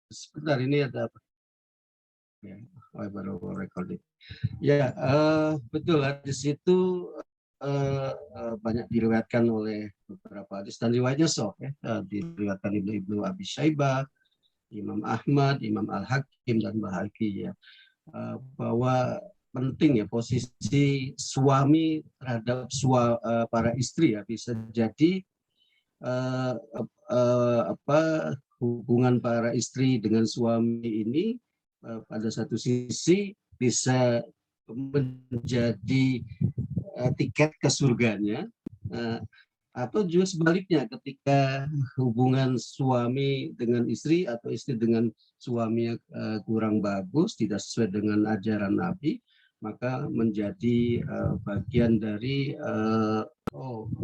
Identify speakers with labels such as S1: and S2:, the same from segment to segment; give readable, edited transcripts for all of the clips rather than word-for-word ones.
S1: sebentar ini ada apa? Ya, baru recording. Ya, betul hadis itu banyak diriwayatkan oleh beberapa hadis dan riwayatnya sahih ya. Diriwayatkan Ibnu Abi Syaibah, Imam Ahmad, Imam Al-Hakim dan Bahaki ya. Bahwa penting ya posisi suami terhadap para istri ya, bisa jadi eh, hubungan para istri dengan suami ini pada satu sisi bisa menjadi tiket ke surganya, eh, atau juga sebaliknya ketika hubungan suami dengan istri atau istri dengan suaminya kurang bagus, tidak sesuai dengan ajaran Nabi, maka menjadi bagian dari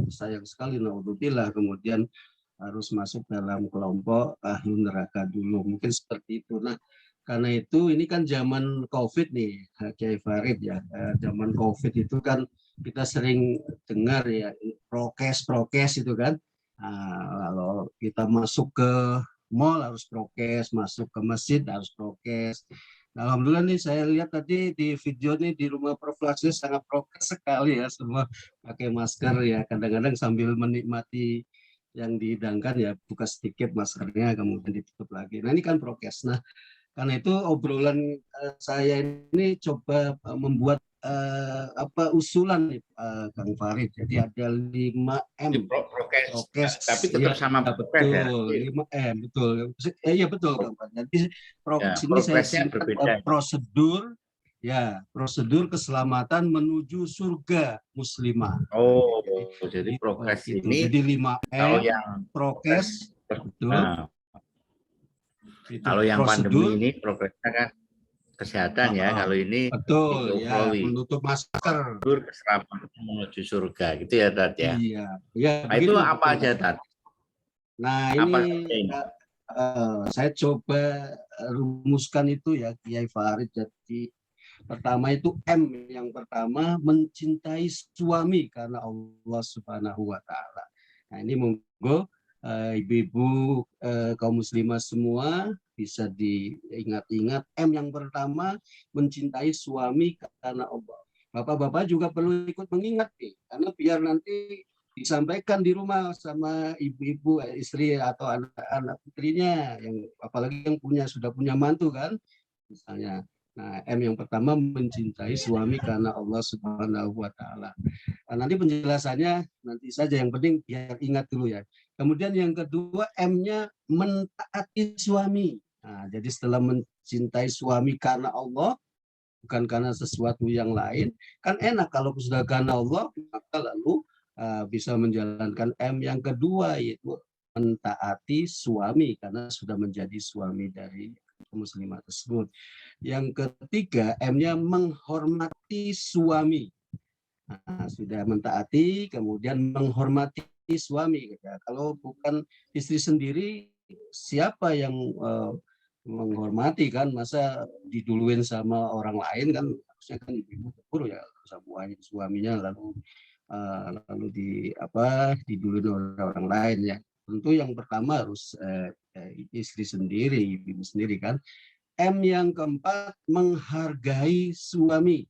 S1: sayang sekali naudzubillah, kemudian harus masuk dalam kelompok ahli neraka dulu, mungkin seperti itu. Nah, karena itu ini kan zaman COVID nih, Kiai Farid ya. Zaman COVID itu kan kita sering dengar ya prokes itu kan. Nah, kalau kita masuk ke mall harus prokes, masuk ke masjid harus prokes. Nah, alhamdulillah nih saya lihat tadi di video nih di rumah Prof. Laksius sangat prokes sekali ya, semua pakai masker ya, kadang-kadang sambil menikmati yang dihidangkan ya buka sedikit maskernya kemudian ditutup lagi. Nah ini kan prokes. Nah karena itu obrolan saya ini coba membuat usulan nih, Kang Farid. Jadi ada 5M
S2: Di prokes,
S1: prokes
S2: tapi
S1: ya,
S2: tetap sama prokes ya.
S1: betul 5M betul. Iya betul Kang Farid. Jadi
S2: Ya,
S1: prokes ini saya
S2: progresnya
S1: singkat
S2: berbeda.
S1: prosedur keselamatan menuju surga muslimah.
S2: Oh, jadi progres
S1: itu.
S2: ini
S1: Jadi 5M
S2: kalau yang
S1: prokes betul.
S2: Nah,
S1: Itu
S2: kalau yang
S1: prosedur
S2: pandemi ini progresnya kan kesehatan ya. Kalau ini
S1: betul ya,
S2: Ukrawi,
S1: menutup masker.
S2: keselamatan menuju surga gitu ya Tat ya.
S1: Iya, ya
S2: Nah, itu
S1: begitu
S2: apa
S1: betul.
S2: aja Tat?
S1: Nah
S2: Apa
S1: ini
S2: ini?
S1: saya coba rumuskan itu ya Kiai Farid. Jadi pertama itu M, yang pertama mencintai suami karena Allah Subhanahu wa taala. Nah, ini monggo ibu-ibu kaum muslimah semua bisa diingat-ingat, M yang pertama mencintai suami karena Allah. Bapak-bapak juga perlu ikut mengingat nih, karena biar nanti disampaikan di rumah sama ibu-ibu, istri atau anak-anak putrinya, yang apalagi yang sudah punya mantu kan misalnya. Nah, M yang pertama mencintai suami karena Allah Subhanahu wa taala. Nah, nanti penjelasannya nanti saja, yang penting biar ingat dulu ya. Kemudian yang kedua M-nya mentaati suami. Nah, jadi setelah mencintai suami karena Allah, bukan karena sesuatu yang lain, kan enak kalau sudah karena Allah, maka lalu bisa menjalankan M yang kedua, yaitu mentaati suami karena sudah menjadi suami dari muslimah tersebut. Yang ketiga, M-nya menghormati suami. Nah, sudah mentaati, kemudian menghormati suami. Ya, kalau bukan istri sendiri, siapa yang menghormati kan? Masa diduluin sama orang lain kan? Harusnya kan ibu keburu ya sama suaminya, lalu diduluin oleh orang lain ya. Tentu yang pertama harus istri sendiri, ibu sendiri kan. M yang keempat menghargai suami.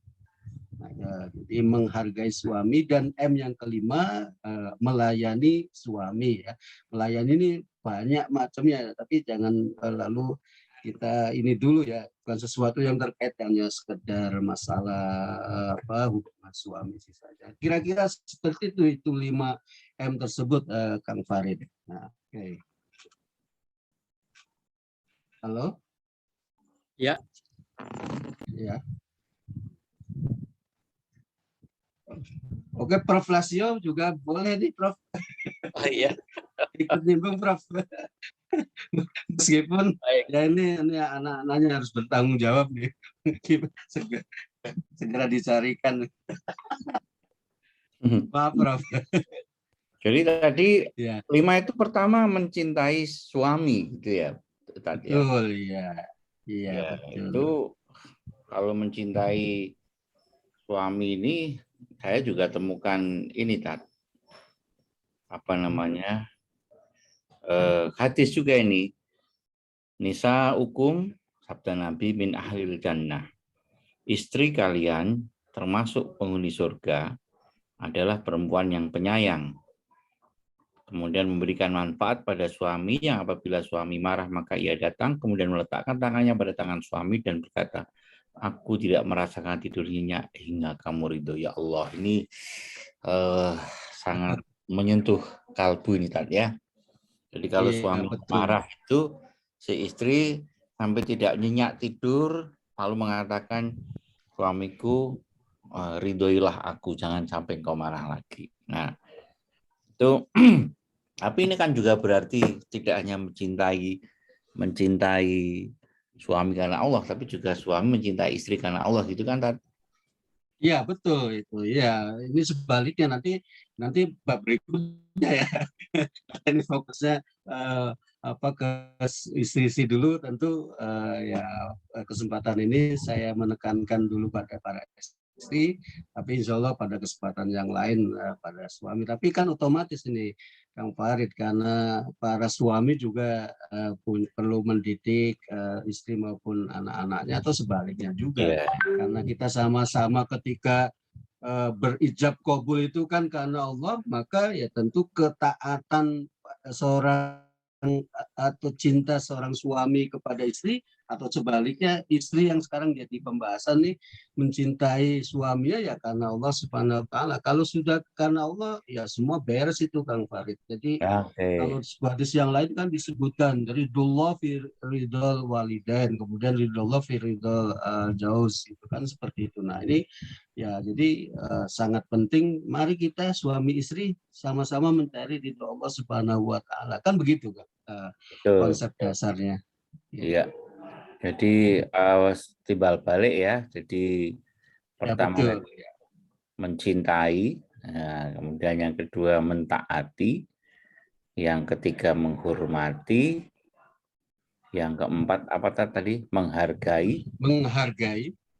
S1: Nah, jadi menghargai suami. Dan M yang kelima melayani suami ya. Melayani ini banyak macamnya, tapi jangan lalu kita ini dulu ya, bukan sesuatu yang terkait hanya sekedar masalah hubungan suami sih saja. Kira-kira seperti itu 5M tersebut, Kang Farid. Nah, oke. Halo?
S3: Ya.
S1: Ya. Oke, Prof. Lasio juga boleh nih, Prof.
S3: Oh iya.
S1: Ikut nimbrung, Prof. Meskipun ya ini anak-anaknya harus bertanggung jawab nih. segera dicarikan. Maaf, Prof.
S2: Jadi tadi
S1: Ya.
S2: 5 itu pertama mencintai suami gitu ya. Tadi ya.
S1: Betul, iya. Iya,
S2: Ya,
S1: betul.
S2: itu kalau mencintai suami ini saya juga temukan ini Tat. Apa namanya? Hadis juga ini. Nisa'ukum, sabda Nabi, min ahlil jannah. Istri kalian termasuk penghuni surga adalah perempuan yang penyayang. Kemudian memberikan manfaat pada suami yang apabila suami marah maka ia datang kemudian meletakkan tangannya pada tangan suami dan berkata, aku tidak merasakan tidur nyenyak hingga kamu ridho ya Allah. Ini sangat menyentuh kalbu ini tadi ya. Jadi kalau
S1: Iya,
S2: suami
S1: betul.
S2: marah itu si istri sampai tidak nyenyak tidur lalu mengatakan, suamiku ridhoilah aku, jangan sampai kau marah lagi. Nah itu tapi ini kan juga berarti tidak hanya mencintai suami karena Allah, tapi juga suami mencintai istri karena Allah gitu kan Tad?
S1: Iya, betul itu. Ya, ini sebaliknya nanti bab berikutnya ya. Ini fokusnya ke istri-istri dulu tentu ya kesempatan ini saya menekankan dulu pada para istri, tapi insya Allah pada kesempatan yang lain pada suami. Tapi kan otomatis ini Kang Farid karena para suami juga perlu mendidik istri maupun anak-anaknya atau sebaliknya juga.
S2: Iya.
S1: Karena kita sama-sama ketika berijab kabul itu kan karena Allah, maka ya tentu ketaatan seorang atau cinta seorang suami kepada istri atau sebaliknya istri yang sekarang jadi pembahasan nih mencintai suaminya ya karena Allah Subhanahu wa taala. Kalau sudah karena Allah ya semua beres itu Kang Farid. Jadi kalau di hadis yang lain kan disebutkan dari ridullah fi ridal walidain, kemudian ridullah fi ridal jauz itu kan seperti itu. Nah, ini ya jadi sangat penting mari kita suami istri sama-sama mencari ridho Allah Subhanahu wa taala. Kan begitu kan konsep dasarnya.
S2: Iya. Jadi timbal balik ya. Jadi pertama
S1: Ya, betul.
S2: mencintai, nah, kemudian yang kedua mentaati, yang ketiga menghormati, yang keempat apa tadi? Menghargai,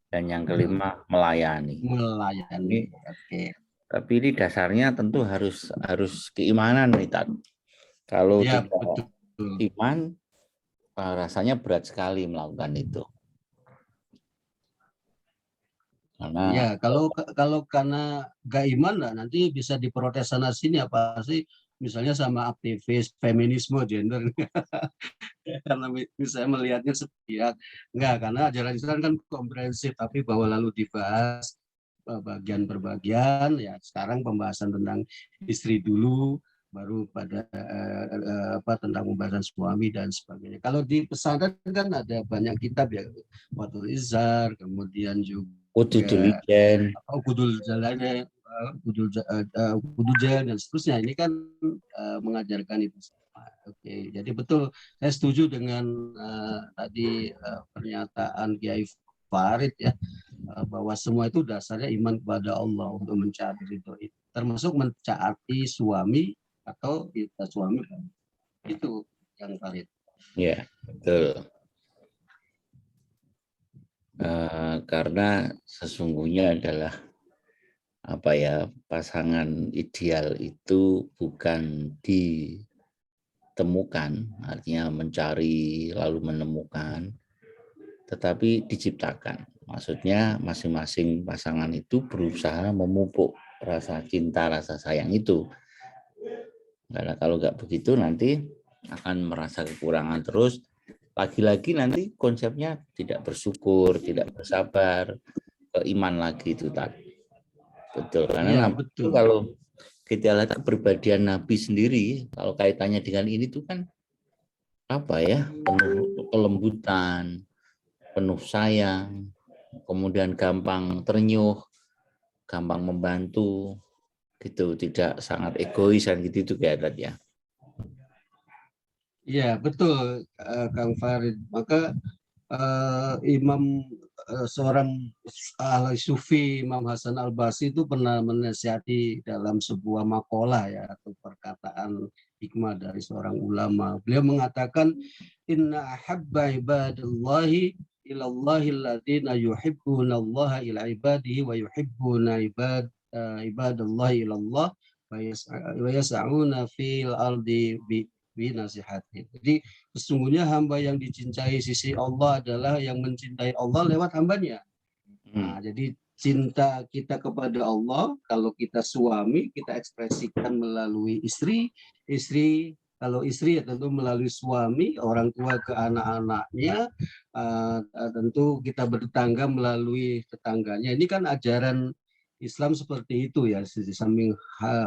S2: dan yang kelima melayani.
S1: Melayani. Oke.
S2: Tapi ini dasarnya tentu harus keimanan nih Tat. Kalau
S1: Ya,
S2: tidak
S1: betul.
S2: iman, rasanya berat sekali melakukan itu.
S1: Ya, kalau karena gak iman lah nanti bisa diprotes sana sini apa sih misalnya sama aktivis feminisme gender karena misalnya melihatnya sepihak enggak karena ajaran Islam kan komprehensif tapi bahwa lalu dibahas bagian per bagian ya sekarang pembahasan tentang istri dulu baru pada tentang pembahasan suami dan sebagainya. Kalau di pesantren kan ada banyak kitab ya, Watul Izar, kemudian juga Ukudul Jalannya, Ukudul Jalan dan seterusnya. Ini kan mengajarkan itu. Oke, jadi betul saya setuju dengan tadi pernyataan Kiai Farid ya bahwa semua itu dasarnya iman kepada Allah untuk mencari ridho itu, termasuk mencari suami atau kita suami itu yang Farid.
S2: Ya, betul. Karena sesungguhnya adalah pasangan ideal itu bukan ditemukan, artinya mencari lalu menemukan, tetapi diciptakan. Maksudnya masing-masing pasangan itu berusaha memupuk rasa cinta, rasa sayang itu. Karena kalau nggak begitu nanti akan merasa kekurangan terus. Lagi-lagi nanti konsepnya tidak bersyukur, tidak bersabar, iman lagi itu tadi. Betul. Karena
S1: betul.
S2: Kalau kita lihat kepribadian Nabi sendiri, kalau kaitannya dengan ini tuh kan penuh kelembutan, penuh sayang, kemudian gampang ternyuh, gampang membantu, gitu, tidak sangat egois dan gitu kayak tadi ya.
S1: Iya betul Kang Farid. Maka seorang ahli sufi Imam Hasan Al-Basri itu pernah menasihati dalam sebuah makalah ya atau perkataan hikmah dari seorang ulama. Beliau mengatakan inna ahabba ibadallahi ilallahi alladziina yuhibbuna Allah ila ibadihi wa yuhibbuna ibadallahi ilallah wa yas'una fil ardi binasihati. Jadi sesungguhnya hamba yang dicintai sisi Allah adalah yang mencintai Allah lewat hambanya. Nah, jadi cinta kita kepada Allah, kalau kita suami, kita ekspresikan melalui istri, kalau istri ya tentu melalui suami, orang tua ke anak-anaknya, tentu kita bertetangga melalui tetangganya. Ini kan ajaran Islam seperti itu ya, di samping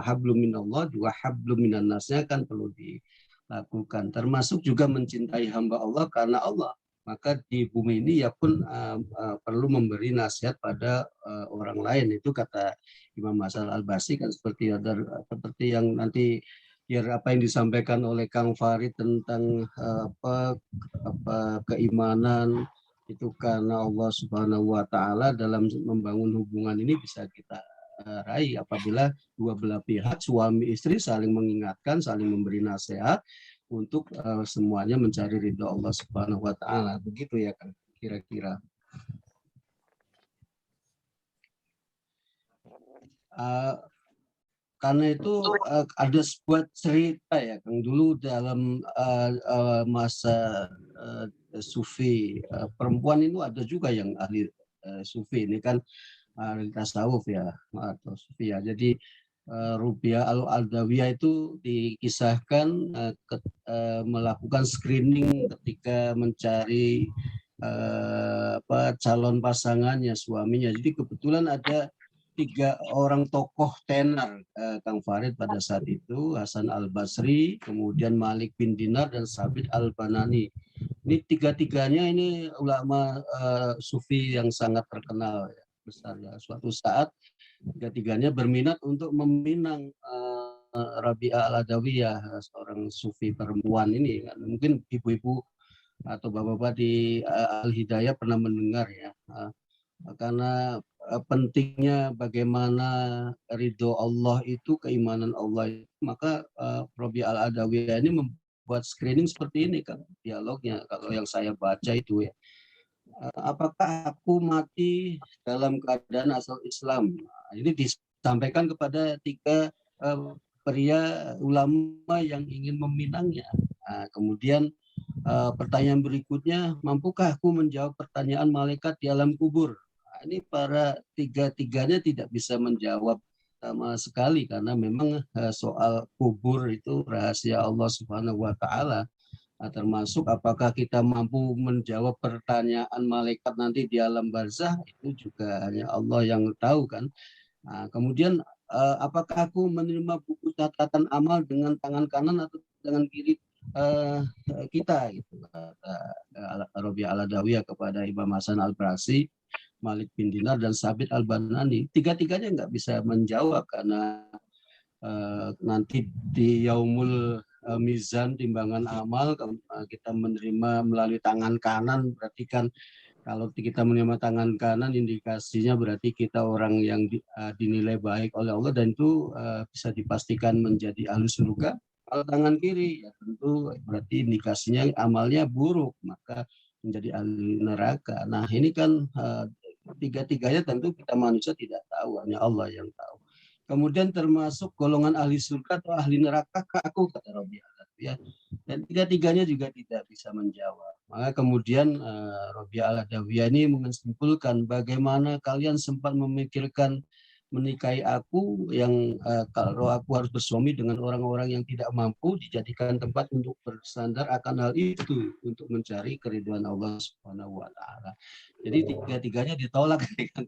S1: hablum minallah, juga hablum minan nasnya kan perlu dilakukan. Termasuk juga mencintai hamba Allah karena Allah. Maka di bumi ini ya pun perlu memberi nasihat pada orang lain. Itu kata Imam Hasan Al-Basri kan seperti yang nanti apa yang disampaikan oleh Kang Farid tentang keimanan itu karena Allah Subhanahu wa taala. Dalam membangun hubungan ini bisa kita raih apabila dua belah pihak suami istri saling mengingatkan, saling memberi nasihat untuk semuanya mencari ridho Allah Subhanahu wa taala. Begitu ya kan kira-kira. Karena itu ada sebuah cerita ya Kang, dulu dalam masa sufi, perempuan itu ada juga yang ahli sufi, ini kan ahli tasawuf ya atau sufi ya. Jadi Rubiah Al-Adawiyah itu dikisahkan melakukan screening ketika mencari calon pasangannya, suaminya. Jadi kebetulan ada 3 orang tokoh tenar Kang Farid pada saat itu, Hasan Al-Basri, kemudian Malik bin Dinar, dan Sabit Al-Banani. Ini tiga-tiganya ini ulama sufi yang sangat terkenal ya, besar ya. Suatu saat tiga-tiganya berminat untuk meminang Rabi'ah Al-Adawiyah, seorang sufi perempuan ini. Mungkin ibu-ibu atau bapak-bapak di Al-Hidayah pernah mendengar ya. Karena pentingnya bagaimana ridho Allah itu, keimanan Allah itu, maka Rabi'ah Al-Adawiyah ini membuat screening seperti ini kan dialognya. Kalau yang saya baca itu ya, apakah aku mati dalam keadaan asal Islam? Ini disampaikan kepada 3 pria ulama yang ingin meminangnya. Kemudian pertanyaan berikutnya, mampukah aku menjawab pertanyaan malaikat di alam kubur? Ini para tiga-tiganya tidak bisa menjawab sama sekali karena memang soal kubur itu rahasia Allah Subhanahu wa taala. Termasuk apakah kita mampu menjawab pertanyaan malaikat nanti di alam barzah, itu juga hanya Allah yang tahu kan. Kemudian apakah aku menerima buku catatan amal dengan tangan kanan atau tangan kiri kita, gitu kata Rabi'ah Al-Adawiyah kepada Imam Hasan Al-Basri, Malik bin Dinar, dan Sabit Al-Banani. Tiga-tiganya nggak bisa menjawab karena nanti di Yaumul Mizan, timbangan amal, kita menerima melalui tangan kanan, berarti kan kalau kita menerima tangan kanan indikasinya berarti kita orang yang dinilai baik oleh Allah, dan itu bisa dipastikan menjadi ahli surga. Kalau tangan kiri ya tentu berarti indikasinya amalnya buruk, maka menjadi ahli neraka. Nah ini kan tiga-tiganya tentu kita manusia tidak tahu, hanya Allah yang tahu. Kemudian termasuk golongan ahli surga atau ahli neraka, aku kata Rabi'ah ya. Dan tiga-tiganya juga tidak bisa menjawab. Maka kemudian Rabi'ah Al-Adawiyah ini menyimpulkan, bagaimana kalian sempat memikirkan menikahi aku yang kalau aku harus bersuami dengan orang-orang yang tidak mampu, dijadikan tempat untuk bersandar akan hal itu untuk mencari keriduan Allah Subhanahu wa taala. Jadi tiga-tiganya ditolak dengan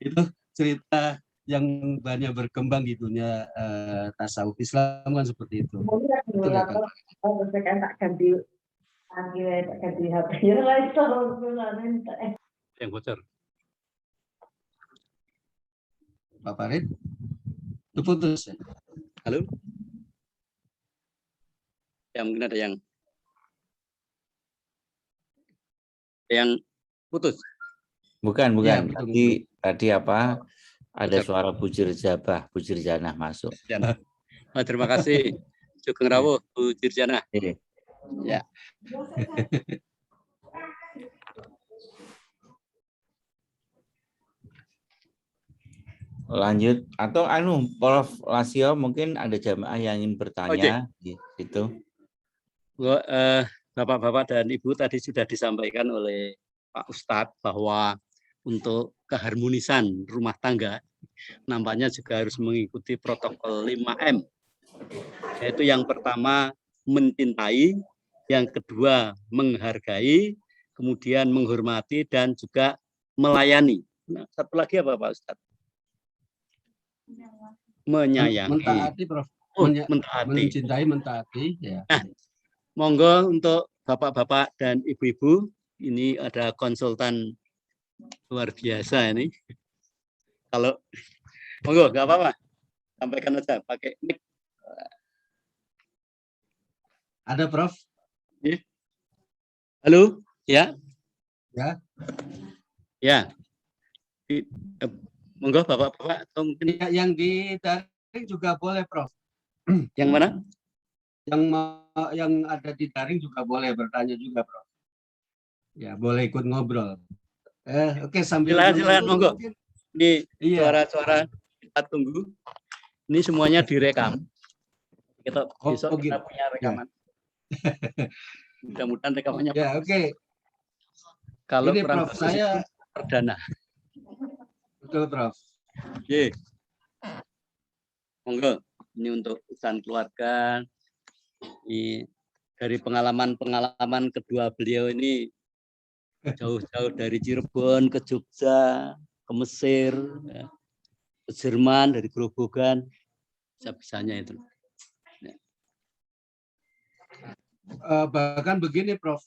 S1: itu cerita yang banyak berkembang di dunia tasawuf Islam kan seperti itu. Betul ya kan?
S3: Yang bocor.
S1: Pak Farid, itu putus ya?
S3: Halo? Ya mungkin ada yang putus.
S2: Bukan.
S1: Ya,
S2: Tadi apa? Ada suara bujir jabah, bujir janah masuk.
S3: Terima kasih Sugeng Rawuh, bujir janah. Ya.
S2: Lanjut atau Prof Lasio, mungkin ada jamaah yang ingin bertanya di situ.
S3: Bapak-bapak dan Ibu tadi sudah disampaikan oleh Pak Ustadz bahwa untuk keharmonisan rumah tangga nampaknya juga harus mengikuti protokol 5M. Yaitu yang pertama mencintai, yang kedua menghargai, kemudian menghormati dan juga melayani. Nah, satu lagi apa Pak Ustadz? Menyayangi.
S1: Mentaati, Prof.
S3: Mentaati.
S1: Mencintai, mentaati. Ya.
S3: Nah, monggo untuk bapak-bapak dan ibu-ibu, ini ada konsultan luar biasa ini. Kalau monggo, nggak apa-apa, sampaikan aja pakai mic.
S1: Ada, Prof.
S3: Halo, ya.
S1: Ya.
S3: Ya. Monggo bapak-bapak atau mungkin
S1: yang di daring juga boleh, Prof.
S3: Yang mana?
S1: Yang ada di daring juga boleh bertanya juga, Prof. Ya, boleh ikut ngobrol. Oke, sambil
S3: silakan monggo. Ini suara-suara kita tunggu. Ini semuanya direkam. Kita besok kita punya rekaman. Ya. Mudah-mudahan rekamannya.
S1: Ya, oke.
S3: Kalau
S1: ini,
S3: kurang
S1: Prof, saya
S3: perdana.
S1: Betul, Prof.
S3: Oke. Monggo. Ini untuk urusan keluarga. Ini dari pengalaman kedua beliau ini jauh-jauh dari Cirebon ke Jogja, ke Mesir, ya, ke Jerman, dari Grobogan, bisa-bisanya itu. Ya.
S1: Bahkan begini, Prof,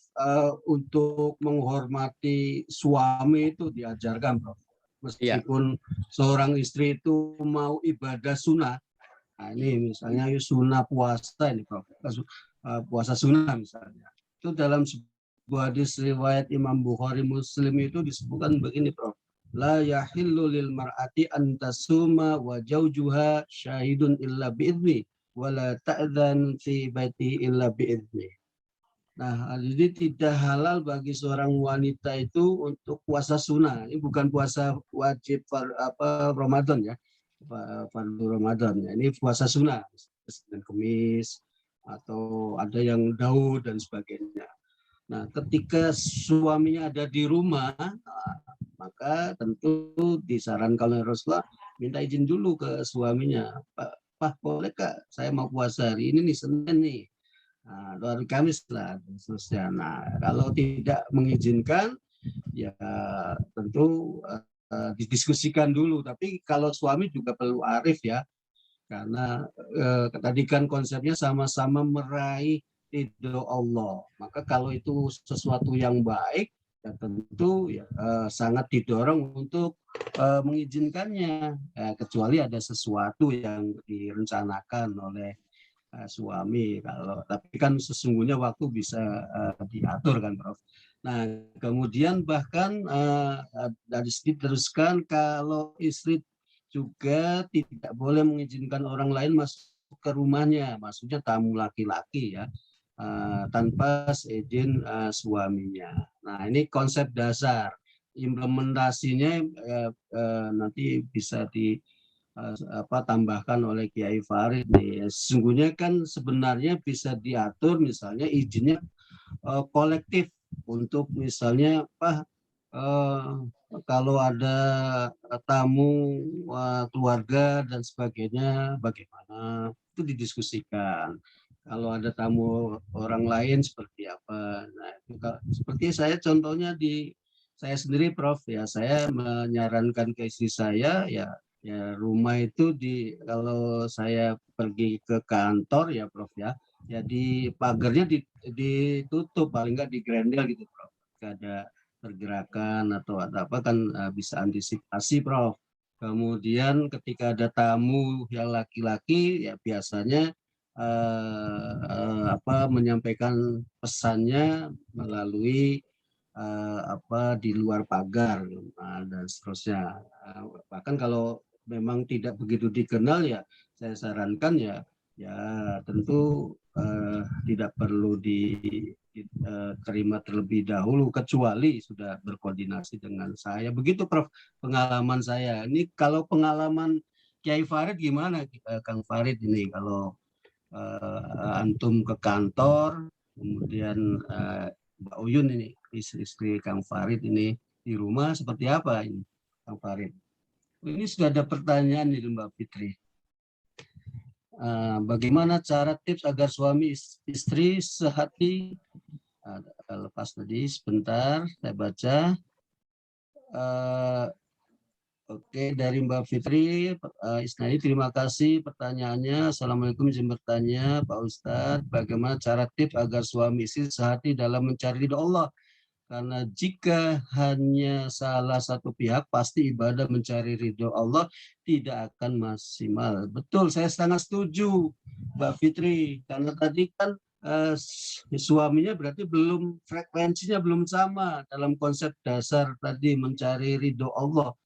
S1: untuk menghormati suami itu diajarkan, Prof. Meskipun seorang istri itu mau ibadah sunnah, nah ini misalnya sunnah puasa ini, Prof, puasa sunnah misalnya, itu dalam sebuah hadis riwayat Imam Bukhari Muslim itu disebutkan begini, Prof, la yahillu lil mar'ati an tasuma wa jaujuha syahidun illa bi'idni wala ta'dzan fi baiti illa bi'idni. Nah, jadi tidak halal bagi seorang wanita itu untuk puasa sunnah. Ini bukan puasa wajib Ramadan ya, fardu Ramadan ya. Ini puasa sunnah, Senin Kemis atau ada yang Daud dan sebagainya. Nah, ketika suaminya ada di rumah, maka tentu disarankan oleh Rasulullah minta izin dulu ke suaminya. Pak, boleh Kak, saya mau puasa hari ini nih, Senin nih. Nah, hari Kamis lah, seterusnya. Nah, kalau tidak mengizinkan, ya tentu didiskusikan dulu. Tapi kalau suami juga perlu arif ya, karena tadi kan konsepnya sama-sama meraih ridho Allah. Maka kalau itu sesuatu yang baik, ya tentu ya, sangat didorong untuk mengizinkannya, kecuali ada sesuatu yang direncanakan oleh suami. Tapi kan sesungguhnya waktu bisa diatur kan, Prof. Nah, kemudian bahkan dari segi teruskan kalau istri juga tidak boleh mengizinkan orang lain masuk ke rumahnya, maksudnya tamu laki-laki ya, tanpa seizin suaminya. Nah, ini konsep dasar. Implementasinya nanti bisa tambahkan oleh Kiai Farid nih. Sesungguhnya kan sebenarnya bisa diatur misalnya izinnya kolektif untuk misalnya kalau ada tamu keluarga dan sebagainya bagaimana itu didiskusikan. Kalau ada tamu orang lain seperti apa. Nah, seperti saya contohnya saya sendiri, Prof, ya saya menyarankan ke istri saya ya rumah itu kalau saya pergi ke kantor ya, Prof, ya di pagarnya ditutup, paling nggak digrendel gitu, Prof. Nggak ada pergerakan atau ada apa kan bisa antisipasi, Prof. Kemudian ketika ada tamu yang laki-laki ya biasanya menyampaikan pesannya melalui di luar pagar dan seterusnya. Bahkan kalau memang tidak begitu dikenal ya saya sarankan ya tentu tidak perlu diterima terlebih dahulu kecuali sudah berkoordinasi dengan saya. Begitu, Prof, pengalaman saya. Ini kalau pengalaman Kiai Farid gimana, Kang Farid ini kalau antum ke kantor kemudian Mbak Uyun ini istri Kang Farid ini di rumah seperti apa ini Kang Farid? Ini sudah ada pertanyaan nih Mbak Fitri. Bagaimana cara tips agar suami istri sehati? Lepas tadi sebentar saya baca. Oke, dari Mbak Fitri Isnani, terima kasih pertanyaannya. Assalamualaikum, izin bertanya Pak Ustadz, bagaimana cara tips agar suami istri sehati dalam mencari ridho Allah? Karena jika hanya salah satu pihak, pasti ibadah mencari ridho Allah tidak akan maksimal. Betul, saya sangat setuju Mbak Fitri. Karena tadi kan suaminya berarti frekuensinya belum sama dalam konsep dasar tadi mencari ridho Allah.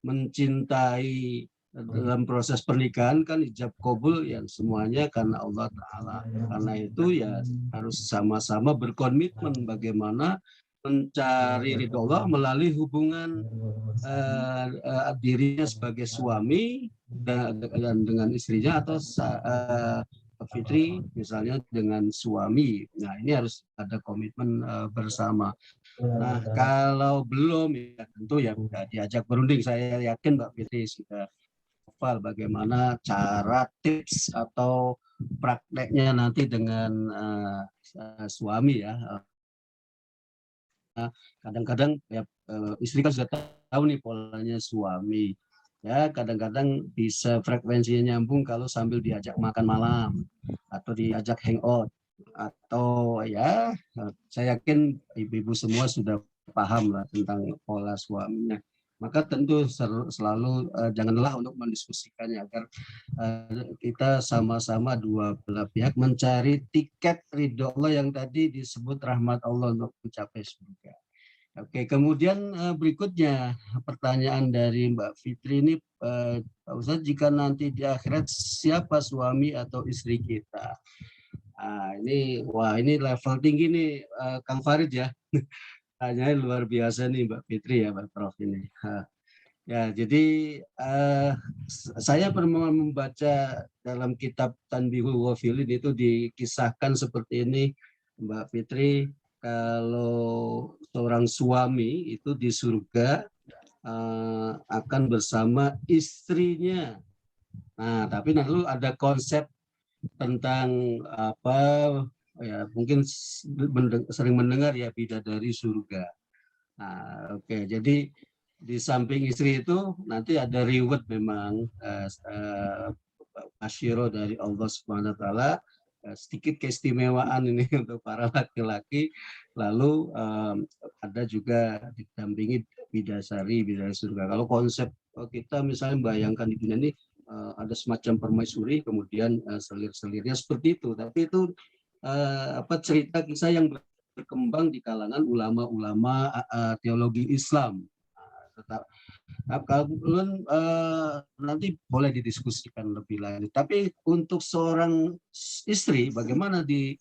S1: Mencintai dalam proses pernikahan kan ijab kabul yang semuanya karena Allah Ta'ala. Karena itu ya harus sama-sama berkomitmen bagaimana mencari ridho Allah melalui hubungan dirinya sebagai suami dan dengan istrinya atau Fitri misalnya dengan suami. Nah ini harus ada komitmen bersama. Nah, kalau belum ya tentu ya diajak berunding. Saya yakin Mbak Fitri sudah hafal bagaimana cara tips atau prakteknya nanti dengan suami ya. Kadang-kadang ya, istri kan sudah tahu nih polanya suami. Ya, kadang-kadang bisa frekuensinya nyambung kalau sambil diajak makan malam atau diajak hangout. Atau ya saya yakin ibu-ibu semua sudah paham lah tentang pola suaminya. Maka tentu selalu janganlah untuk mendiskusikannya agar kita sama-sama dua belah pihak mencari tiket ridho Allah yang tadi disebut rahmat Allah untuk mencapai surga. Oke, kemudian berikutnya pertanyaan dari Mbak Fitri ini, Pak Ustadz, jika nanti di akhirat siapa suami atau istri kita? Ini level tinggi nih Kang Farid ya. Tanya luar biasa nih Mbak Fitri ya Pak Prof ini. Ya, jadi saya pernah membaca dalam kitab Tanbihul Ghafilin itu dikisahkan seperti ini Mbak Fitri, kalau seorang suami itu di surga akan bersama istrinya. Nah, tapi lalu ada konsep tentang apa ya mungkin sering mendengar ya bidadari surga. Nah, oke. Jadi di samping istri itu nanti ada reward memang asyiro dari Allah Subhanahu wa taala, sedikit keistimewaan ini untuk para laki-laki. Lalu ada juga didampingi bidadari surga. Kalau konsep kita misalnya bayangkan di dunia ini ada semacam permaisuri, kemudian selir-selirnya seperti itu. Tapi itu cerita kisah yang berkembang di kalangan ulama-ulama teologi Islam. Kalau nanti boleh didiskusikan lebih lanjut. Tapi untuk seorang istri, bagaimana di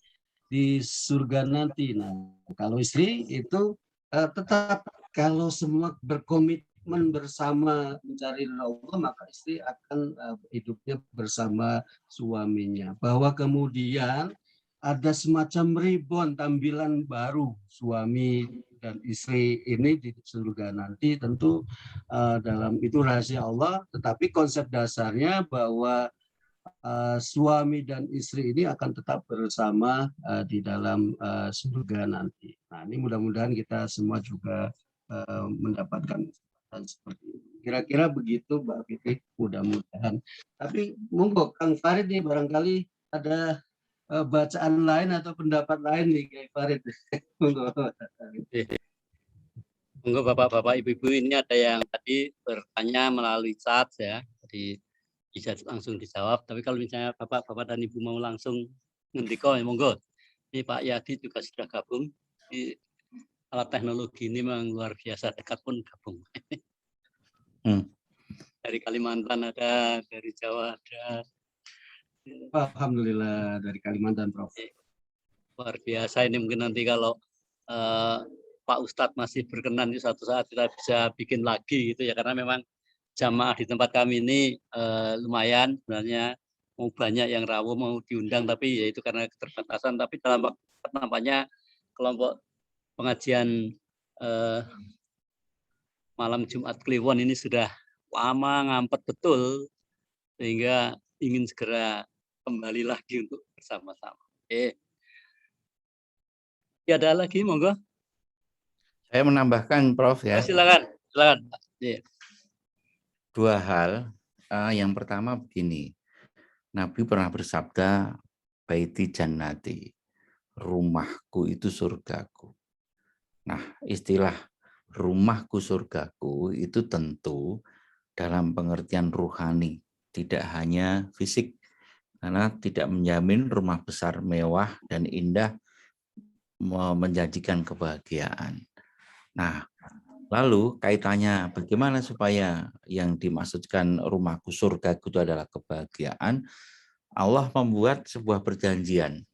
S1: surga nanti? Nah, kalau istri itu tetap kalau semua berkomitmen bersama mencari Allah, maka istri akan hidupnya bersama suaminya. Bahwa kemudian ada semacam ribon tampilan baru suami dan istri ini di surga nanti, tentu dalam itu rahasia Allah, tetapi konsep dasarnya bahwa suami dan istri ini akan tetap bersama di dalam surga nanti. Nah, ini mudah-mudahan kita semua juga mendapatkan seperti itu. Kira-kira begitu Mbak Fitri, mudah-mudahan. Tapi monggo Kang Farid nih barangkali ada bacaan lain atau pendapat lain nih Kang Farid.
S3: Monggo Bapak-bapak, Ibu-ibu, ini ada yang tadi bertanya melalui chat ya. Jadi bisa langsung dijawab. Tapi kalau misalnya Bapak-bapak dan Ibu mau langsung ngendiko ya monggo. Ini Pak Yadi juga sudah gabung. Di alat teknologi ini memang luar biasa, dekat pun gabung. Dari Kalimantan ada, dari Jawa ada.
S1: Alhamdulillah dari Kalimantan, Prof.
S3: Luar biasa ini, mungkin nanti kalau Pak Ustadz masih berkenan di suatu saat kita bisa bikin lagi gitu ya, karena memang jamaah di tempat kami ini lumayan sebenarnya, mau banyak yang rawuh mau diundang, tapi ya itu karena keterbatasan. Tapi dalam Ustaz, nampaknya kelompok pengajian malam Jumat Kliwon ini sudah lama ngampet betul, sehingga ingin segera kembali lagi untuk bersama-sama. Ya, ada lagi, monggo.
S2: Saya menambahkan, Prof, ya.
S3: Silakan. Iya.
S2: Dua hal. Yang pertama begini, Nabi pernah bersabda, baiti jannati, rumahku itu surgaku. Nah, istilah rumahku surgaku itu tentu dalam pengertian ruhani, tidak hanya fisik, karena tidak menjamin rumah besar mewah dan indah menjanjikan kebahagiaan. Nah, lalu kaitannya bagaimana supaya yang dimaksudkan rumahku surgaku itu adalah kebahagiaan? Allah membuat sebuah perjanjian,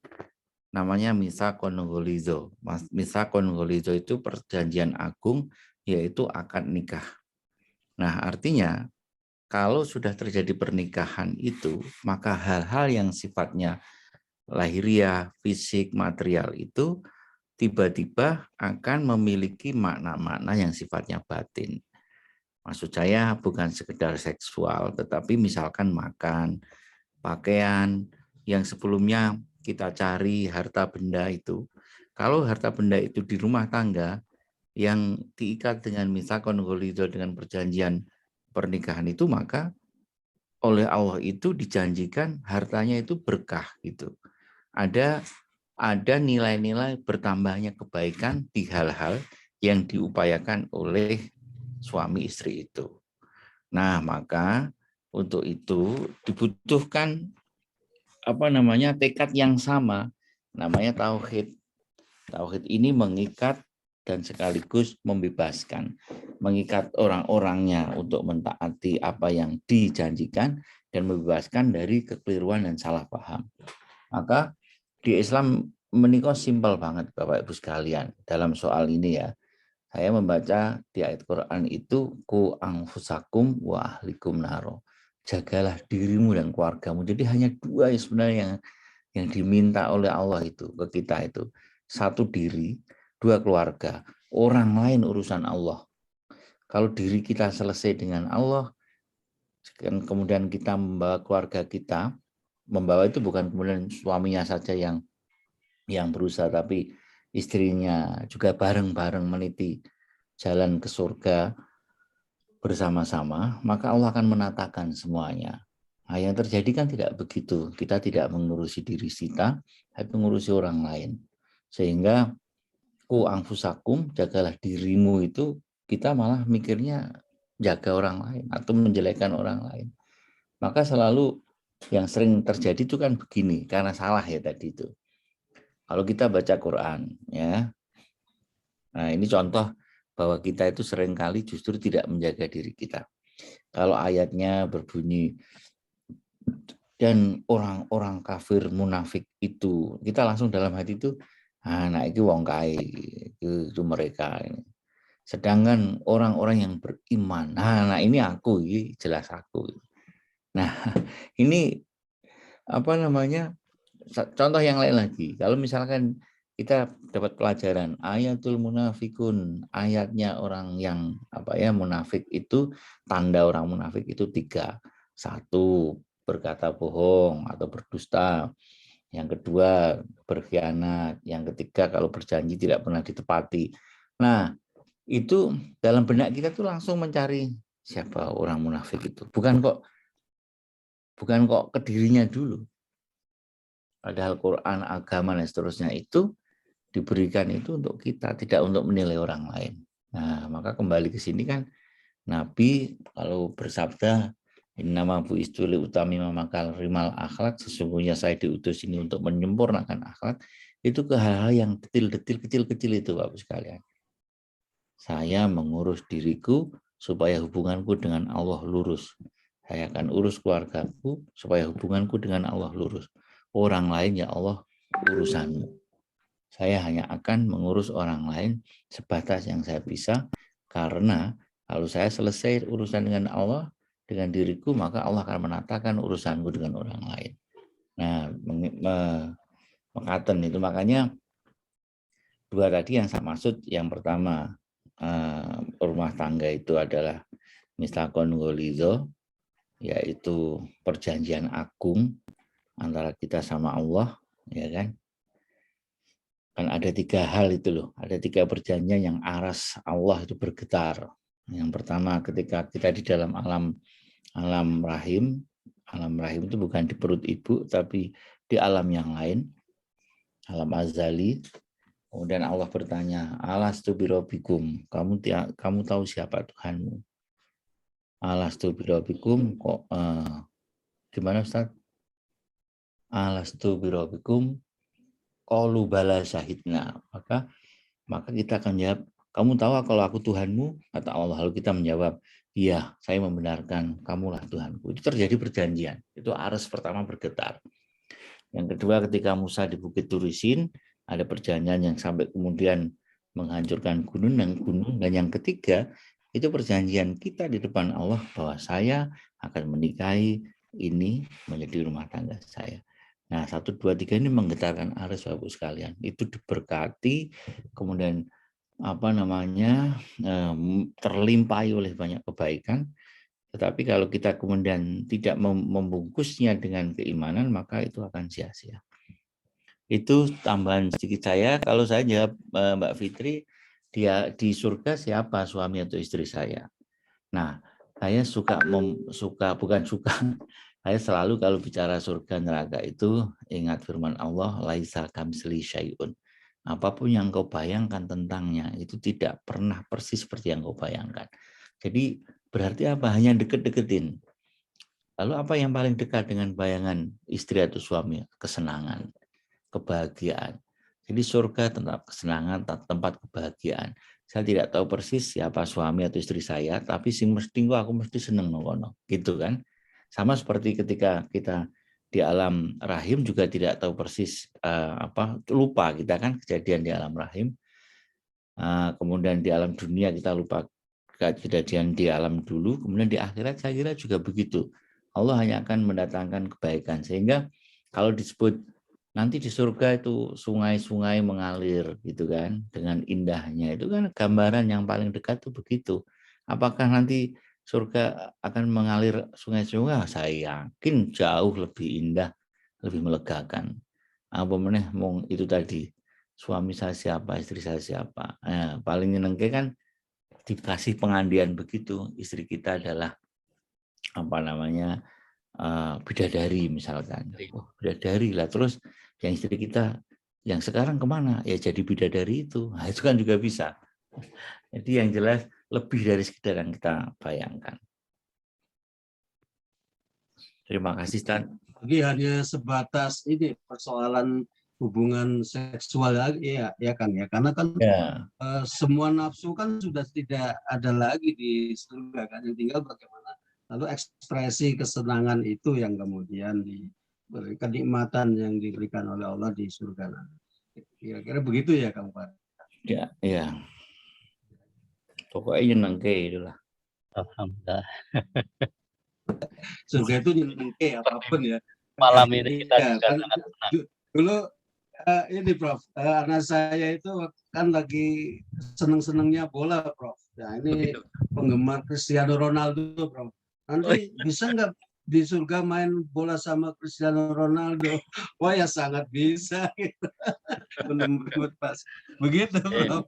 S2: namanya Mitsaqun Ghalizo. Mitsaqun Ghalizo itu perjanjian agung, yaitu akad nikah. Nah, artinya kalau sudah terjadi pernikahan itu, maka hal-hal yang sifatnya lahiriah, fisik, material itu tiba-tiba akan memiliki makna-makna yang sifatnya batin. Maksud saya bukan sekedar seksual, tetapi misalkan makan, pakaian, yang sebelumnya kita cari harta benda itu. Kalau harta benda itu di rumah tangga, yang diikat dengan Mitsaqun Ghalizo, dengan perjanjian pernikahan itu, maka oleh Allah itu dijanjikan hartanya itu berkah gitu. Ada nilai-nilai bertambahnya kebaikan di hal-hal yang diupayakan oleh suami istri itu. Nah, maka untuk itu dibutuhkan tekad yang sama, namanya tauhid. Tauhid ini mengikat dan sekaligus membebaskan, mengikat orang-orangnya untuk mentaati apa yang dijanjikan dan membebaskan dari kekeliruan dan salah paham. Maka di Islam menikah simpel banget Bapak Ibu sekalian dalam soal ini ya. Saya membaca di ayat Quran itu ku anfusakum wa ahlikum naro. Jagalah dirimu dan keluargamu. Jadi hanya dua sebenarnya yang diminta oleh Allah itu ke kita itu. Satu diri, dua keluarga. Orang lain urusan Allah. Kalau diri kita selesai dengan Allah, kemudian kita membawa keluarga kita, membawa itu bukan kemudian suaminya saja yang berusaha, tapi istrinya juga bareng-bareng meniti jalan ke surga bersama-sama, maka Allah akan menatakan semuanya. Nah, yang terjadi kan tidak begitu. Kita tidak mengurusi diri kita, tapi mengurusi orang lain. Sehingga ku anfusakum, jagalah dirimu itu, kita malah mikirnya jaga orang lain atau menjelekkan orang lain. Maka selalu yang sering terjadi itu kan begini, karena salah ya tadi itu. Kalau kita baca Quran, ya, nah ini contoh bahwa kita itu seringkali justru tidak menjaga diri kita. Kalau ayatnya berbunyi, dan orang-orang kafir munafik itu, kita langsung dalam hati itu, nah itu wong kae, itu mereka. Sedangkan orang-orang yang beriman, nah ini aku, ini jelas aku. Nah ini contoh yang lain lagi. Kalau misalkan kita dapat pelajaran ayatul munafikun, ayatnya orang yang munafik itu, tanda orang munafik itu 3. 1, berkata bohong atau berdusta. Yang kedua, berkhianat. Yang ketiga, kalau berjanji tidak pernah ditepati. Nah, itu dalam benak kita tuh langsung mencari siapa orang munafik itu. Bukan kok ke dirinya dulu. Padahal Quran, agama dan seterusnya itu diberikan itu untuk kita, tidak untuk menilai orang lain. Nah, maka kembali ke sini kan Nabi kalau bersabda, innama bu'istu li utamima makarimal akhlak, sesungguhnya saya diutus ini untuk menyempurnakan akhlak, itu ke hal-hal yang detil-detil kecil-kecil itu Bapak sekalian. Saya mengurus diriku supaya hubunganku dengan Allah lurus. Saya akan urus keluargaku supaya hubunganku dengan Allah lurus. Orang lain ya Allah urusanmu. Saya hanya akan mengurus orang lain sebatas yang saya bisa, karena kalau saya selesai urusan dengan Allah, dengan diriku, maka Allah akan menatakan urusanku dengan orang lain. Nah, mengatakan itu makanya dua tadi yang saya maksud, yang pertama rumah tangga itu adalah mistakon golizo, yaitu perjanjian agung antara kita sama Allah, ya kan? Kan ada 3 hal itu loh, ada 3 perjanjian yang aras Allah itu bergetar. Yang pertama ketika kita di dalam alam rahim itu bukan di perut ibu, tapi di alam yang lain, alam azali. Kemudian Allah bertanya, alastu birobikum, kamu tahu siapa Tuhanmu? Alastu birobikum, kok gimana Ustaz? Alastu birobikum, qalu bala syahidna. Maka kita akan jawab, kamu tahu kalau aku Tuhanmu? Kata Allah. Lalu kita menjawab, iya, saya membenarkan kamulah Tuhanku. Itu terjadi perjanjian. Itu aras pertama bergetar. Yang kedua, ketika Musa di Bukit Turisin, ada perjanjian yang sampai kemudian menghancurkan gunung. Dan yang ketiga, itu perjanjian kita di depan Allah bahwa saya akan menikahi ini menjadi rumah tangga saya. Nah, 1, 2, 3 ini menggetarkan aras Bapak sekalian. Itu diberkati, kemudian terlimpahi oleh banyak kebaikan. Tetapi kalau kita kemudian tidak membungkusnya dengan keimanan, maka itu akan sia-sia. Itu tambahan sedikit saya. Kalau saya jawab Mbak Fitri, dia di surga siapa suami atau istri saya? Nah, saya saya selalu kalau bicara surga neraka itu ingat firman Allah, laisa kamitsli syai'un. Apapun yang kau bayangkan tentangnya itu tidak pernah persis seperti yang kau bayangkan. Jadi berarti apa? Hanya deket-deketin. Lalu apa yang paling dekat dengan bayangan istri atau suami? Kesenangan, kebahagiaan. Jadi surga tempat kesenangan, tempat kebahagiaan. Saya tidak tahu persis siapa suami atau istri saya, tapi aku mesti seneng ngono, gitu kan? Sama seperti ketika kita di alam rahim juga tidak tahu persis lupa kita kan kejadian di alam rahim. Kemudian di alam dunia kita lupa kejadian di alam dulu, kemudian di akhirat saya kira juga begitu. Allah hanya akan mendatangkan kebaikan, sehingga kalau disebut nanti di surga itu sungai-sungai mengalir gitu kan, dengan indahnya, itu kan gambaran yang paling dekat tuh begitu. Apakah nanti surga akan mengalir sungai-sungai? Saya yakin jauh lebih indah, lebih melegakan. Apa meneh itu tadi, suami saya siapa, istri saya siapa. Paling nyenengke kan dikasih pengandian begitu, istri kita adalah bidadari misalkan. Bidadari lah, terus yang istri kita yang sekarang kemana? Ya jadi bidadari itu. Nah, itu kan juga bisa. Jadi yang jelas lebih dari sekedar yang kita bayangkan. Terima kasih, Stan.
S1: Jadi hanya sebatas ini persoalan hubungan seksual lagi ya kan ya, karena kan semua nafsu kan sudah tidak ada lagi di surga kan, yang tinggal bagaimana lalu ekspresi kesenangan itu yang kemudian diberi kenikmatan yang diberikan oleh Allah di surga nanti. Kira-kira begitu ya Kang Pak?
S2: Ya. Pokoknya nyenengke itulah.
S3: Alhamdulillah.
S1: Surga itu nyenengke apapun ya.
S3: Malam ini kita juga
S1: kan,
S3: sangat senang.
S1: Dulu ini Prof, anak saya itu kan lagi seneng-senengnya bola Prof. Nah ini penggemar Cristiano Ronaldo Prof. Nanti bisa nggak di surga main bola sama Cristiano Ronaldo? Wah ya sangat bisa. Gitu. Menurut Pak. Begitu Prof.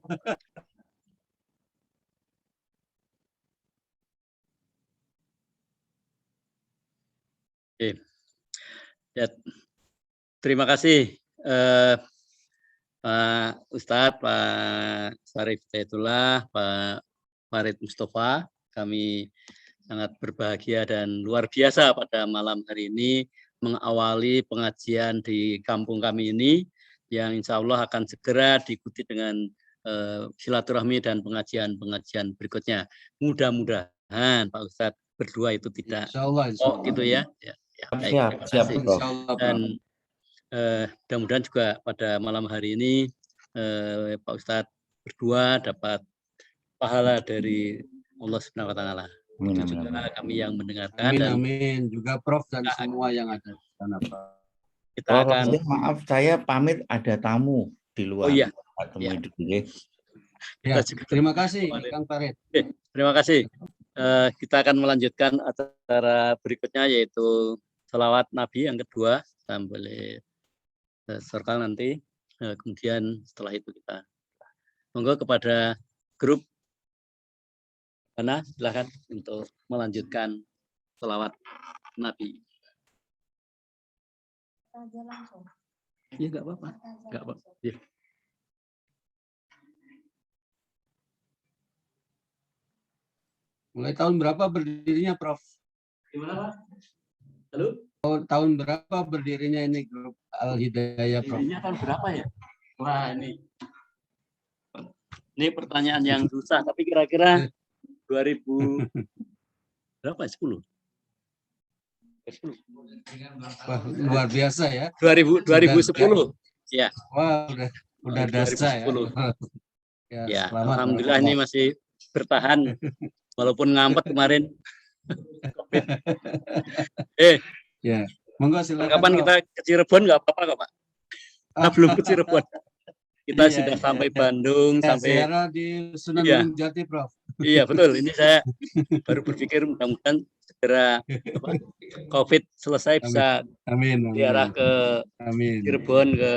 S3: Oke. Ya, terima kasih Pak Ustadz, Pak Syarif Hidayatullah, Pak Farid Mustafa. Kami sangat berbahagia dan luar biasa pada malam hari ini mengawali pengajian di kampung kami ini yang insya Allah akan segera diikuti dengan silaturahmi dan pengajian-pengajian berikutnya. Mudah-mudahan Pak Ustadz berdua itu tidak gitu ya.
S2: Siap.
S3: Dan mudah-mudahan juga pada malam hari ini Pak Ustadz berdua dapat pahala dari Allah Subhanahu wa taala. Itu juga kami yang mendengarkan.
S1: Amin. Juga Prof dan semua yang ada di sana, Pak.
S3: Kita akan
S2: maaf, saya pamit, ada tamu. di luar.
S3: Oh iya.
S2: Pak temui dulu ya.
S1: Ya,
S3: Kita juga
S1: terima kasih
S3: kemarin.
S1: Kang Farid.
S3: Terima kasih. Kita akan melanjutkan acara berikutnya yaitu selawat Nabi yang kedua sambil serkal nanti. Kemudian setelah itu kita monggo kepada grup mana silakan untuk melanjutkan selawat Nabi. Iya nggak apa-apa. Nggak apa-apa. Ya.
S1: Mulai tahun berapa berdirinya, Prof?
S3: Gimana Pak? Halo?
S1: Tahun berapa berdirinya ini grup Al-Hidayah, Prof?
S3: Berdirinya tahun berapa ya? Wah ini pertanyaan yang susah, tapi kira-kira 2000 berapa? 10?
S1: Wah, luar biasa ya.
S3: 2010. Ya.
S1: Wah, udah dasa ya.
S3: 2010. Ya,
S1: selamat,
S3: alhamdulillah ini masih bertahan walaupun ngampet kemarin.
S1: Ya, monggo silakan.
S3: Kapan
S1: Prof.
S3: kita ke Cirebon nggak apa-apa kok Pak? Kita belum ke Cirebon. Kita
S1: Iya,
S3: sudah
S1: iya.
S3: sampai Bandung,
S1: Ya,
S3: sampai
S1: ziarah di Sunan
S3: Iya.
S1: Gunung Jati, Prof.
S3: Iya betul. Ini saya baru berpikir mudah-mudahan segera COVID selesai bisa
S1: Amin.
S3: ziarah ke
S1: Amin.
S3: Cirebon, ke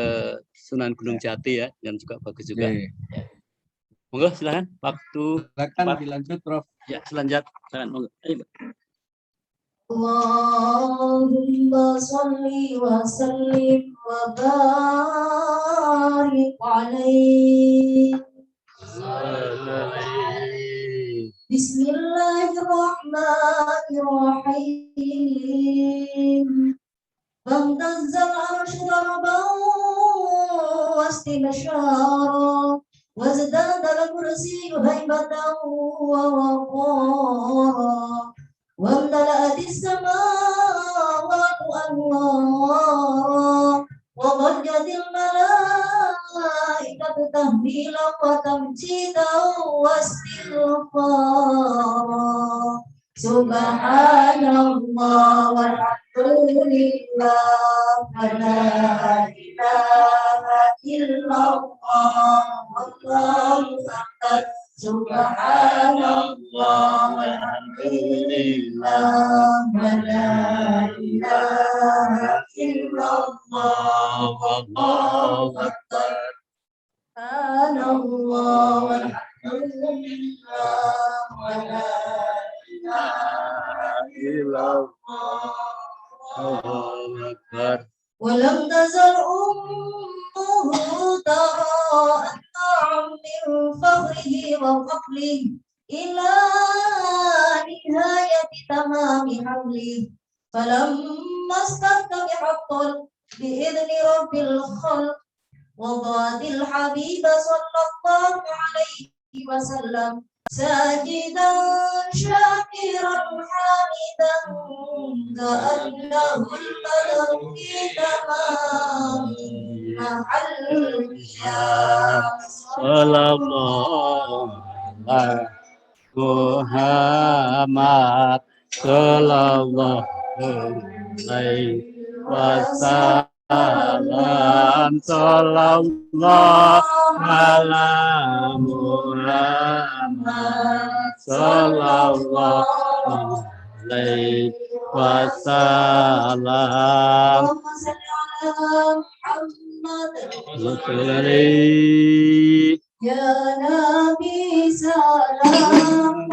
S3: Sunan Gunung Jati ya, dan juga bagus juga.
S1: Oke.
S3: Monggo silakan waktu
S1: Silakan
S3: Pak.
S1: dilanjut, Prof.
S3: Ya selanjutnya silakan monggo. Ayo, Pak.
S4: Allahumma salli wa sallim wa barik alaihi. Bismillahirrahmanirrahim. Bangtazzal arsy darban wastinsyara wazdada al-kursiyyu haibatan wa waqara وامتلأت السماوات أنوارا وضجت الملائكة تهليلا وتمجيدا واستغفارا سبحان الله والحمد لله ولا إله إلا الله والله أكبر سبحان الله والحمد لله ولا إله إلا الله والله أكبر سبحان الله والحمد لله ولا إله إلا الله والله أكبر ولم تزل أمه ترى أنعم من فخره وفضله إلى نهاية تمام حمله فلما استنكف الطل بإذن رب الخلق وضاد الحبيب صلى الله عليه وسلم ساجدا شاكرا حامدا كأنه الملك في تمام محلها
S3: صلى الله على Muhammad sallallahu alaihi wasallam sallallahu ala Muhammad sallallahu alaihi wasallam.
S4: Ya Nabi salam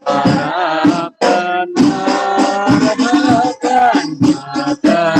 S5: Harapan mata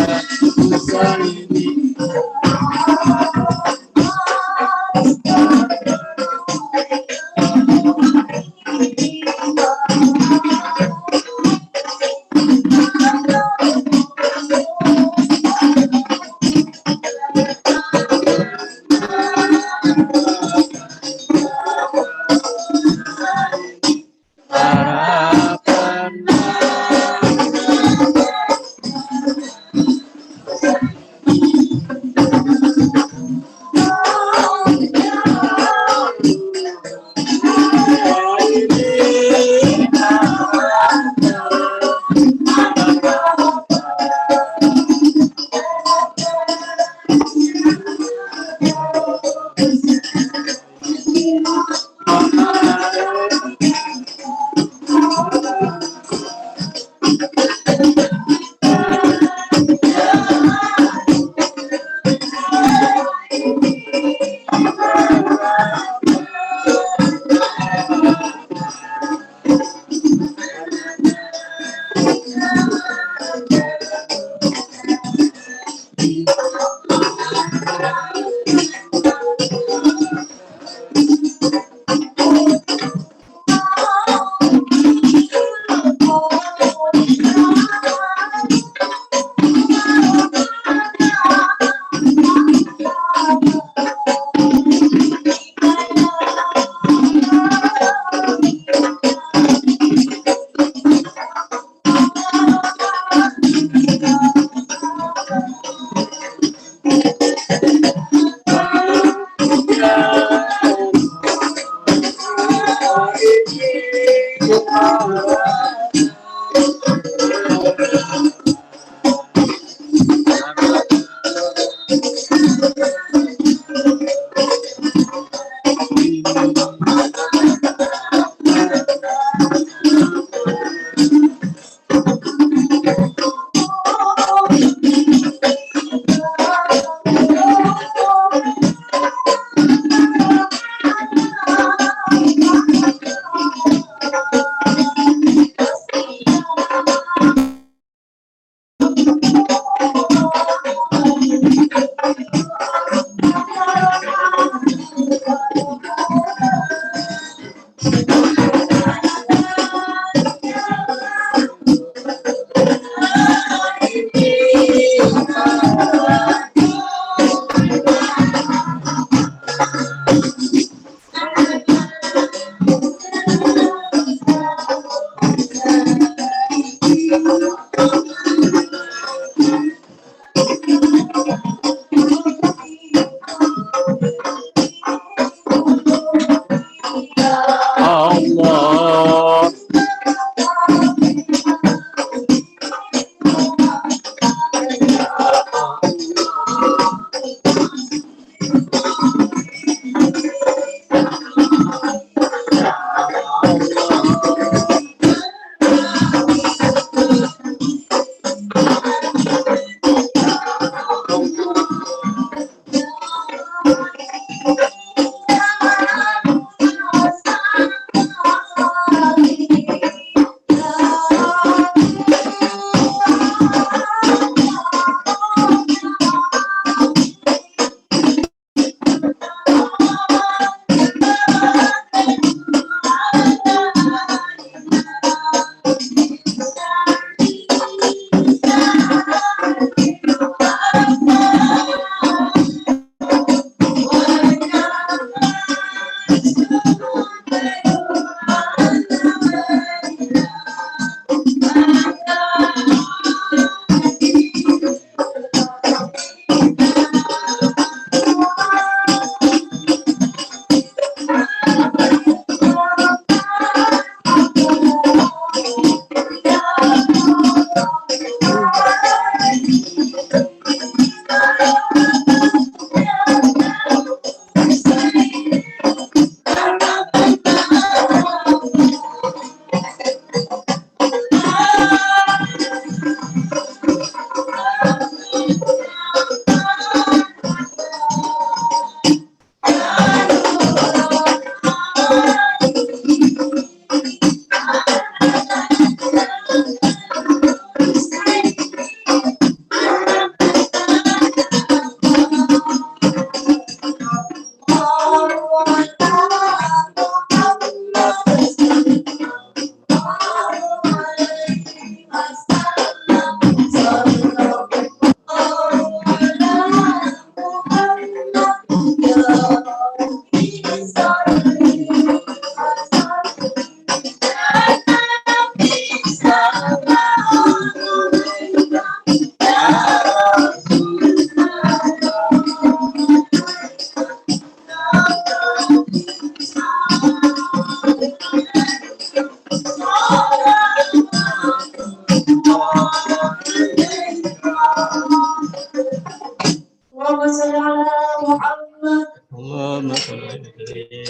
S4: اللهم صل على محمد.
S3: Allahumma sholli alaihi.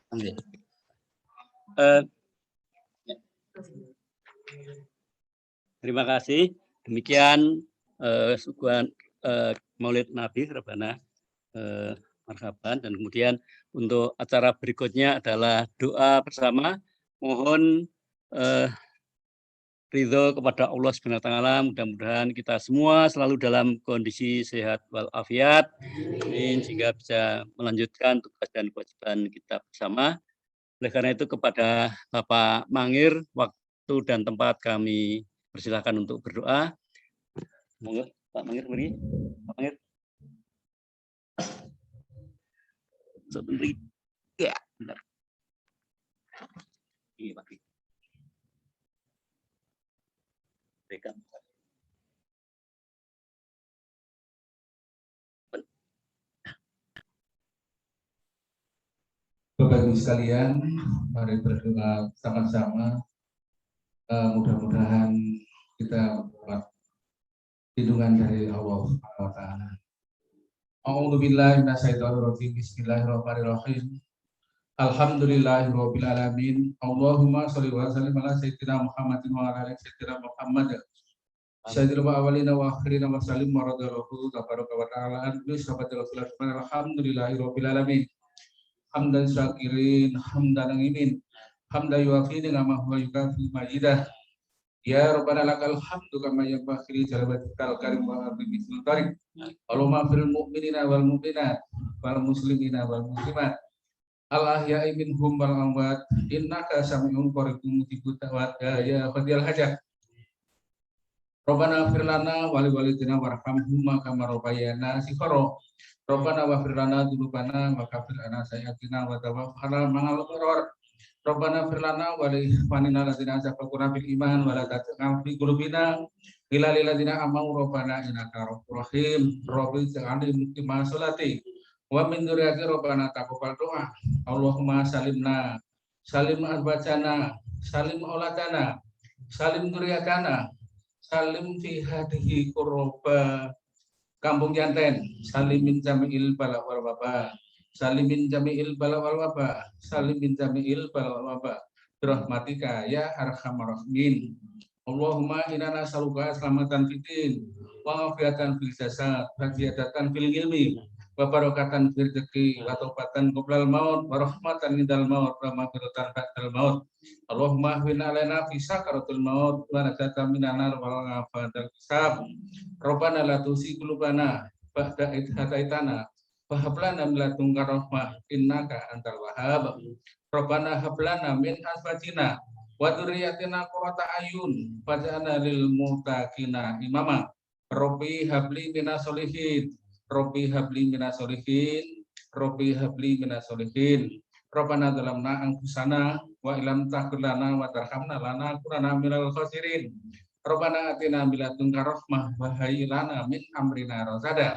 S3: Oke. Terima kasih. Demikian suguhan Maulid Nabi Rebana Marhaban, dan kemudian untuk acara berikutnya adalah doa bersama. Mohon ridho kepada Allah Subhanahu wa taala, mudah-mudahan kita semua selalu dalam kondisi sehat walafiat, amin, sehingga bisa melanjutkan tugas dan kewajiban kita bersama. Oleh karena itu kepada Bapak Mangir, waktu dan tempat kami persilakan untuk berdoa. Monggo Pak Mangir, beri. Pak Mangir. Sebentar. Ya, benar. Iya, Pak. Berikan.
S5: Bapak Ibu sekalian, mari berdoa sama-sama. Mudah-mudahan kita mendapat lindungan dari Allah Subhanahu wa taala. A'udzubillahi minasyaitonirrajim. Bismillahirrahmanirrahim. Alhamdulillahirabbil alamin. Allahumma shalli wa sallim ala sayyidina Muhammadin wa ala ali sayyidina Muhammad. Sayyidil awwalina wa akhirina wa sallim wa radallahu tabaraka wa ta'ala an sahabatil rasulillah. Alhamdulillahirabbil alamin. Hamdan syakirin, hamdan ngimin. Hamdan yuafi ni'amahu wa yukafi majidah. Ya Rabbana lakal hamdu kama yanbaghi li jalalikal karim wa azimi sultanik. Allahumma fil mu'minina wal mu'minat wal muslimina wal muslimat. Al ahya'i minhum wal amwat. Innaka sami'un qaribun mujibud da'wat ya qadiyal hajat. Rabbana ighfir lana wa li walidina warhamhum kama rabbayana shighara. Rabbana waghfir lana dzunubana wa kaffir anna sayyi'atina wa tawaffana ma'al abrar. Rabbana ighfir lana wa li ikhwanina alladzina sabaquna bil iman wa la taj'al fi qulubina ghillan lil ladzina amanu rabbana innaka ra'ufur rahim. Rabbi ij'alni muqima sholati wa min dzurriyyati rabbana taqabbal du'a. Allahumma salimna salim azwajana salim auladana salim dzurriyyatana salim fi hadhihi qurba Kampung Janten, salimin jami'il bala wal waba, salimin jami'il bala wal waba, salimin jami'il bala wal waba, birahmatika ya arhamar rahimin. Allahumma inna nas'aluka selamatan fitin, wa afiatan fil jasad, wa ziyadatan fil ilmi, wa barakatan fil rizqi, wa taubatan qoblal maut, wa rahmatan indal maut, wa maghfiratan ba'dal maut. Allahumma hwina alaina fi sakaratul maut, wa najata minan nar wa afatal hisab. Rabbana la tuzigh qulubana ba'da idh hadaitana wa hab lana min ladunka rahmah innaka antal wahhab. Rabbana hab lana min azwajina wa dzurriyyatina qurrata ayun waj'alna lil muttaqina imama. Rabbi habli minas solihin, Rabbi habli minas solihin, Rabbi habli minas solihin. Rabbana dzalamna anfusana wa illam taghfir lana wa tarhamna lanakunanna minal khasirin. Rabbana atina min ladunka rahmah wa hayyi lana min amrina rasada.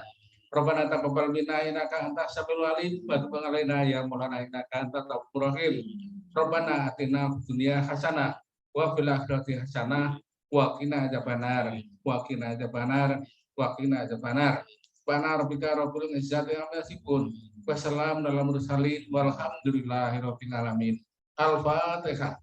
S5: Rabbana taqabbal minna innaka antas samiul alim wa tub alaina ya maulana innaka antat tawwabur rahim. Rabbana atina fid dunya hasanah wa fil akhirati hasanah wa qina adzabannar, wa qina adzabannar, wa qina adzabannar. Subhana rabbika rabbil izzati amma yasifun, wa salamun alal mursalin, walhamdulillahi rabbil alamin. Al-Fatihah.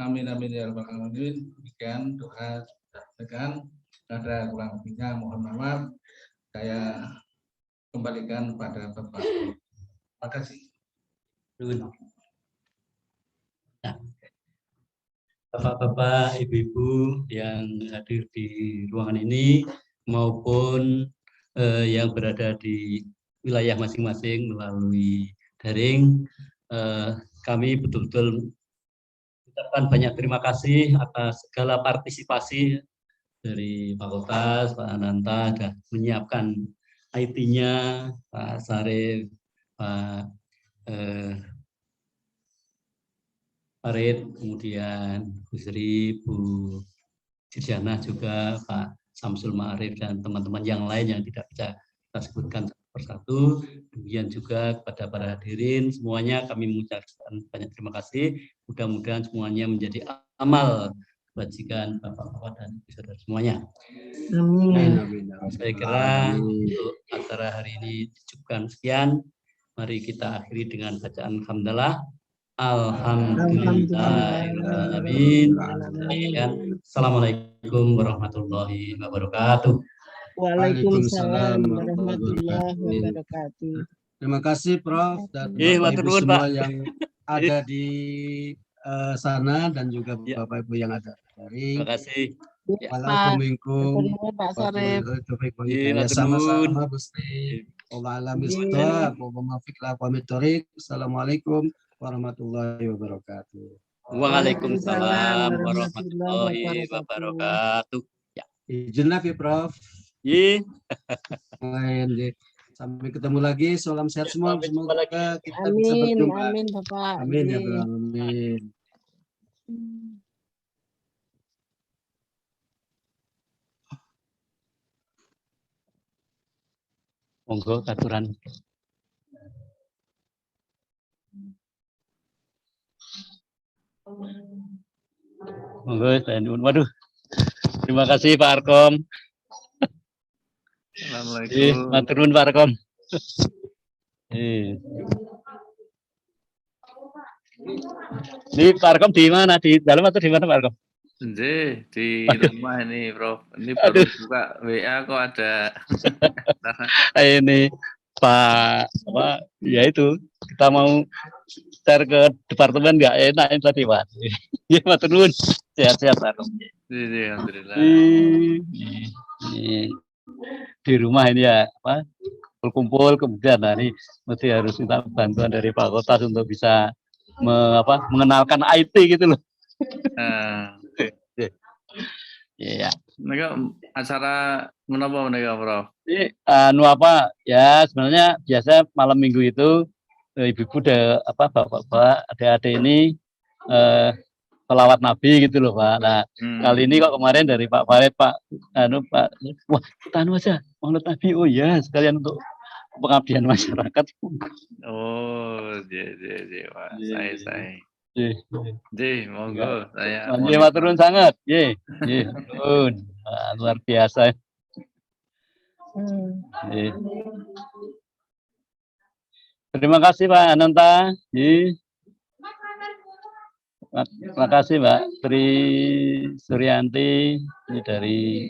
S5: Amin amin ya rabbal alamin. Demikian doa sampaikan. Ada kurang lebihnya mohon maaf. Saya kembalikan pada Bapak. Terima kasih.
S3: Bapak-bapak, ibu-ibu yang hadir di ruangan ini maupun yang berada di wilayah masing-masing melalui daring, kami betul-betul mengucapkan banyak terima kasih atas segala partisipasi dari Fakultas, Pak Ananta, sudah menyiapkan IT-nya, Pak Sarif, Pak Farid, kemudian Bu Sri, Bu Dirjana juga, Pak Samsul Ma'arif, dan teman-teman yang lain yang tidak bisa kita sebutkan satu persatu. Kemudian juga kepada para hadirin, semuanya kami mengucapkan banyak terima kasih. Mudah-mudahan semuanya menjadi amal kebajikan Bapak-Bapak dan saudara semuanya.
S1: Amin.
S3: Saya kira untuk acara hari ini dicukupkan sekian. Mari kita akhiri dengan bacaan hamdalah. Alhamdulillahirrahmanirrahim. Assalamualaikum warahmatullahi wabarakatuh.
S4: Waalaikumsalam warahmatullahi wabarakatuh.
S1: Terima kasih Prof dan
S3: Matur
S1: Bapak Ibu
S3: nuwun,
S1: semua
S3: Pak.
S1: yang ada di sana dan juga
S3: Ya.
S1: Bapak Ibu yang ada dari.
S3: Terima kasih.
S1: Waalaikumsalam
S4: Pak Sarif.
S1: Ya sama-sama Gusti. Assalamualaikum warahmatullahi wabarakatuh.
S3: Waalaikumsalam warahmatullahi wabarakatuh. Ya.
S1: Izin ya Prof.
S3: Ye.
S1: Sampai ketemu lagi. Salam sehat semua.
S3: Sampai jumpa
S1: Semoga
S3: lagi.
S1: kita bisa berjumpa.
S4: Amin Bapak.
S1: Amin ya Rabbal alamin.
S3: Monggo aturan. Monggo saya nuwun. Waduh. Terima kasih Pak Arkom.
S6: Assalamualaikum.
S3: Matur nuwun Pak Arkom. Ini Pak Arkom di mana? Di dalam atau di mana Pak Arkom?
S6: Di rumah ini, Prof. Ini baru buka WA kok ada.
S3: Ini Pak apa? Ya itu kita mau share ke departemen nggak enak ini tadi Pak. Ya matur nuwun. Sehat-sehat Pak Arkom.
S6: Alhamdulillah.
S3: Di rumah ini ya apa? Kumpul kemudian ini mesti harus minta bantuan dari Pak Kota untuk bisa mengenalkan IT gitu loh. Iya.
S6: Mereka acara menapa mereka, Prof?
S3: Ini ya sebenarnya biasa malam minggu itu ibu-ibu bapak-bapak adik-adik ini selawat Nabi gitu loh Pak. Nah kali ini kok kemarin dari Pak Farid Pak wah kita aja Maulid Nabi. Oh ya sekalian untuk pengabdian masyarakat.
S6: Oh, Pak. Saya. Monggo saya.
S3: Matur nuwun sangat. Luar biasa. Terima kasih Pak Ananta. Terima kasih Mbak Tri Suryanti ini dari